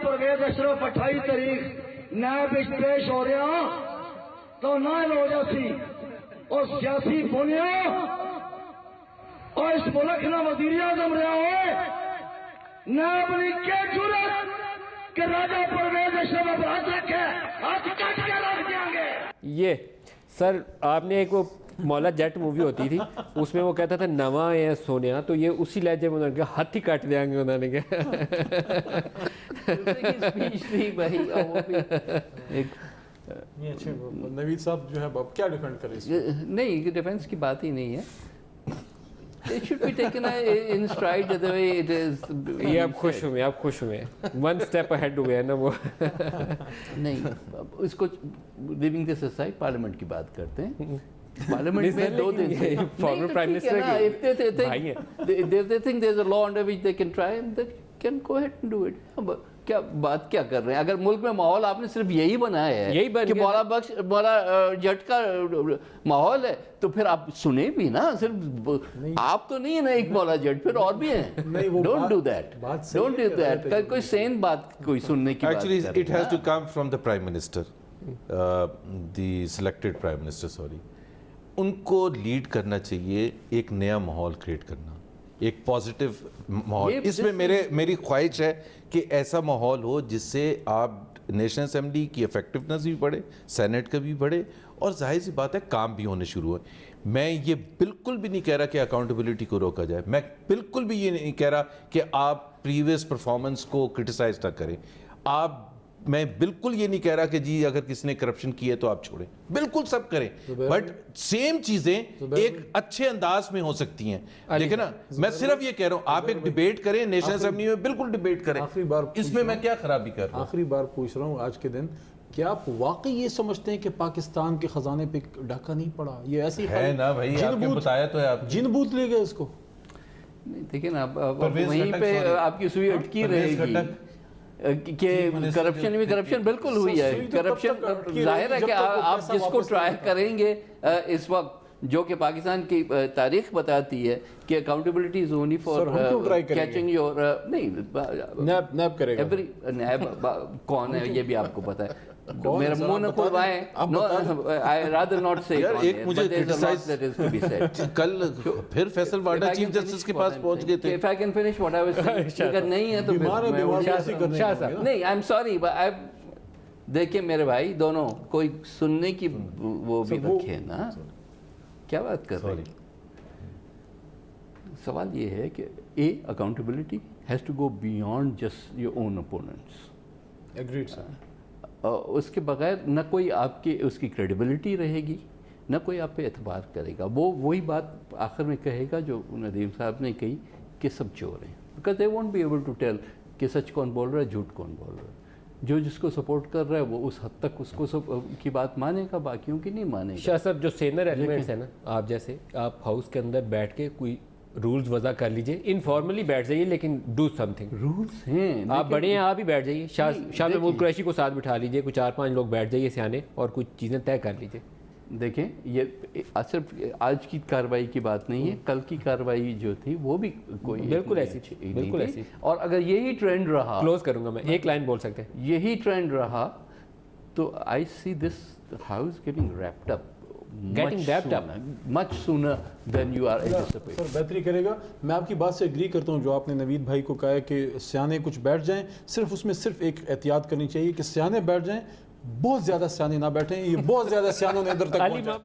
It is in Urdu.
پرویز اشرف 28 تاریخ نیب پیش ہو رہا تو نائل ہو جاتی اور سیاسی بنیا اور اس ملک نہ وزیر اعظم رہا ہوئے نیب نے کیا جرت کہ راجہ پرویز اشرف اب ہاتھ رکھے ہاتھ کٹ کے رکھ دیں گے. یہ سر آپ نے ایک وہ مولا جٹ مووی ہوتی تھی اس میں وہ کہتا تھا نواں ہے سونیا تو یہ اسی لہجے میں انہوں نے کہا ہاتھ ہی کاٹ دیں گے انہوں نے کہا نوید صاحب جو ہے اب کیا ڈیفینڈ کریں اس میں؟ نہیں ڈیفینس کی بات ہی نہیں ہے. It should be taken in stride the way it is. یہ آپ خوش ہوئے آپ خوش ہوئے ون سٹیپ اہیڈ ہوئے ہیں نا وہ. نہیں اس کو لیونگ دس aside پارلیمنٹ کی بات کرتے ہیں. پارلیمنٹ میں 2 دن سے فارمر پرائم منسٹر کے بھائی ہیں. they think there's a law under which they can try and they can go ahead and do it. کیا بات کیا کر رہے ہیں؟ اگر ملک میں ماحول آپ نے صرف یہی بنایا ہے کہ مولا جٹ کا ماحول ہے تو پھر آپ سنیں بھی نا. صرف آپ تو نہیں ہے نا ایک مولا جٹ, پھر اور بھی ہیں. Don't do that, don't do that. کوئی سین بات کوئی سننے کی بات. Actually it has to come from the Prime Minister, the selected Prime Minister, sorry. ان کو لیڈ کرنا چاہیے, ایک نیا ماحول کریٹ کرنا, ایک پازیٹیو ماحول. اس میں میری خواہش ہے کہ ایسا ماحول ہو جس سے آپ نیشنل اسمبلی کی افیکٹونیس بھی بڑھے, سینٹ کا بھی بڑھے, اور ظاہر سی بات ہے کام بھی ہونے شروع ہوئے. میں یہ بالکل بھی نہیں کہہ رہا کہ اکاؤنٹیبلٹی کو روکا جائے, میں بالکل بھی یہ نہیں کہہ رہا کہ آپ پریویس پرفارمنس کو کرٹیسائز نہ کریں. میں بالکل یہ نہیں کہہ رہا کہ جی اگر کسی نے کرپشن کی ہے تو آپ چھوڑیں, بالکل سب کریں, بٹ سیم چیزیں ایک اچھے انداز میں ہو سکتی ہیں. دیکھیں نا, میں صرف یہ کہہ رہا ہوں آپ ایک ڈیبیٹ کریں نیشنل اسمبلی میں, بالکل ڈیبیٹ کریں, اس میں کیا خرابی کر رہا ہوں. آخری بار پوچھ رہا ہوں آج کے دن, کیا آپ واقعی یہ سمجھتے ہیں کہ پاکستان کے خزانے پہ ڈاکہ نہیں پڑا؟ یہ ایسی ہے نا بھائی, آپ نے بتایا تو ہے, آپ جن بوت لے گئے اس کو. دیکھیں نا وہیں پہ آپ کی سوئی اٹکی رہے گی کہ کرپشن بالکل ہوئی ہے. کرپشن ظاہر ہے کہ آپ جس کو ٹرائی کریں گے اس وقت, جو کہ پاکستان کی تاریخ بتاتی ہے کہ accountability is only for catching your, نہیں نیب کرے گا. نیب کون ہے یہ بھی آپ کو پتا ہے. میرا منہ نہ کھلوائیں, I rather not say مجھے کل پھر فیصل واڈا چیف جسٹس کے پاس پہنچ گئے تھے. If I can finish what I was saying, اگر نہیں ہے تو نہیں, I'm sorry, دیکھیں میرے بھائی دونوں کوئی سننے کی وہ بھی رکھے نا, کیا بات کر رہے ہیں. سوال یہ ہے کہ accountability has to go beyond just your own opponents. Agreed sir. اس کے بغیر نہ کوئی آپ کی اس کی کریڈیبلٹی رہے گی, نہ کوئی آپ پہ اعتبار کرے گا. وہ وہی بات آخر میں کہے گا جو ندیم صاحب نے کہی کہ سب چور ہیں, because they won't be able to tell کہ سچ کون بول رہا ہے, جھوٹ کون بول رہا ہے. جو جس کو سپورٹ کر رہا ہے وہ اس حد تک اس کو کی بات مانے گا, باقیوں کی نہیں مانے گا. شاہ صاحب جو سینئر ایلیمنٹس ہیں نا, آپ جیسے, آپ ہاؤس کے اندر بیٹھ کے کوئی رولز وضع کر لیجئے, انفارملی بیٹھ جائیے لیکن ڈو سم تھنگ. رولز ہیں, آپ بڑے ہیں, آپ ہی بیٹھ جائیے, شاہ محمود قریشی کو ساتھ بٹھا لیجئے, کوئی 4-5 لوگ بیٹھ جائیے سیانے, اور کچھ چیزیں طے کر لیجئے. دیکھیں یہ صرف آج کی کارروائی کی بات نہیں ہے, کل کی کارروائی جو تھی وہ بھی کوئی بالکل ایسی. اور اگر یہی ٹرینڈ رہا, کلوز کروں گا میں, ایک لائن بول سکتے ہیں, یہی ٹرینڈ رہا تو I see this house getting wrapped up much sooner than you are anticipating. سر بہتری کرے گا. میں آپ کی بات سے اگری کرتا ہوں جو آپ نے نوید بھائی کو کہا ہے کہ سیانے کچھ بیٹھ جائیں, صرف اس میں صرف ایک احتیاط کرنی چاہیے کہ سیانے بیٹھ جائیں, بہت زیادہ سیانے نہ بیٹھیں. یہ بہت زیادہ سیانوں نے ادھر تک پہنچا.